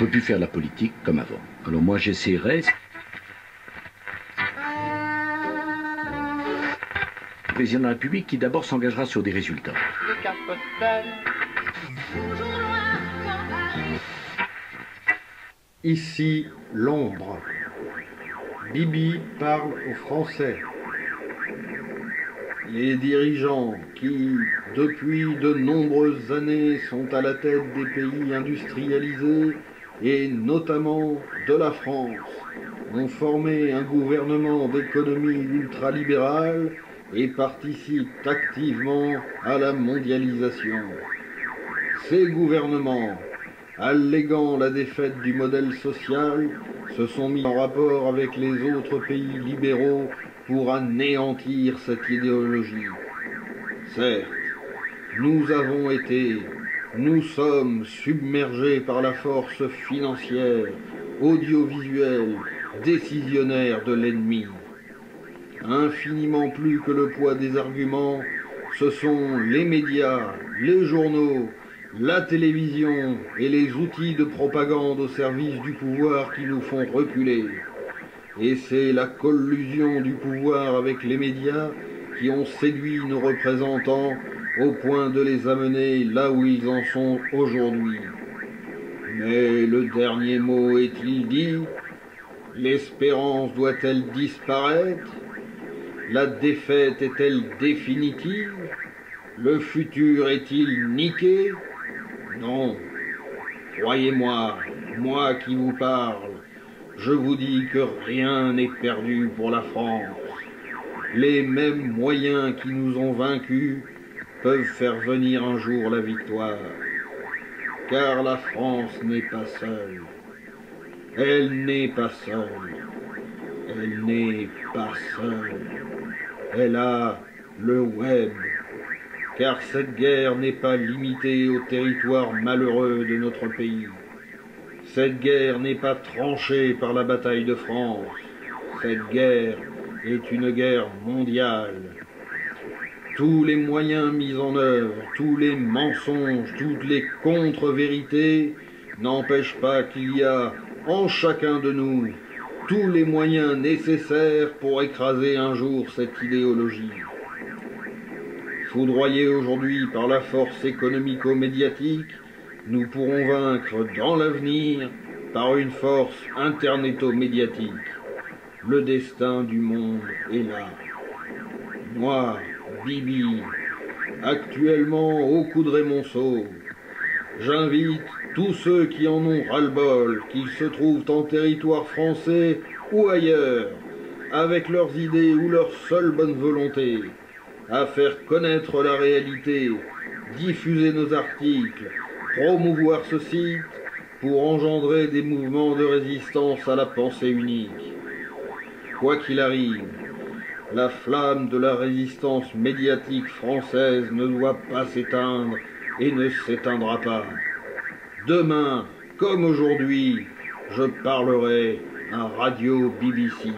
peut plus faire de la politique comme avant. Alors moi j'essaierai... Le président de la République qui d'abord s'engagera sur des résultats. Ici, Londres. Bibi parle aux Français. Les dirigeants qui, depuis de nombreuses années, sont à la tête des pays industrialisés, et notamment de la France, ont formé un gouvernement d'économie ultralibérale et participent activement à la mondialisation. Ces gouvernements, alléguant la défaite du modèle social, se sont mis en rapport avec les autres pays libéraux pour anéantir cette idéologie. Certes, nous sommes submergés par la force financière, audiovisuelle, décisionnaire de l'ennemi. Infiniment plus que le poids des arguments, ce sont les médias, les journaux, la télévision et les outils de propagande au service du pouvoir qui nous font reculer. Et c'est la collusion du pouvoir avec les médias qui ont séduit nos représentants au point de les amener là où ils en sont aujourd'hui. Mais le dernier mot est-il dit? L'espérance doit-elle disparaître? La défaite est-elle définitive? Le futur est-il niqué? Non. Croyez-moi, moi qui vous parle, je vous dis que rien n'est perdu pour la France. Les mêmes moyens qui nous ont vaincus peuvent faire venir un jour la victoire. Car la France n'est pas seule. Elle n'est pas seule. Elle n'est pas seule. Elle a le web. Car cette guerre n'est pas limitée au territoire malheureux de notre pays. Cette guerre n'est pas tranchée par la bataille de France. Cette guerre est une guerre mondiale. Tous les moyens mis en œuvre, tous les mensonges, toutes les contre-vérités n'empêchent pas qu'il y a en chacun de nous tous les moyens nécessaires pour écraser un jour cette idéologie. Foudroyés aujourd'hui par la force économico-médiatique, nous pourrons vaincre dans l'avenir par une force interneto-médiatique. Le destin du monde est là. Moi, Bibi, actuellement au coude de Monceau, j'invite tous ceux qui en ont ras-le-bol, qu'ils se trouvent en territoire français ou ailleurs, avec leurs idées ou leur seule bonne volonté, à faire connaître la réalité, diffuser nos articles, promouvoir ce site pour engendrer des mouvements de résistance à la pensée unique. Quoi qu'il arrive, la flamme de la résistance médiatique française ne doit pas s'éteindre et ne s'éteindra pas. Demain, comme aujourd'hui, je parlerai à Radio BBC.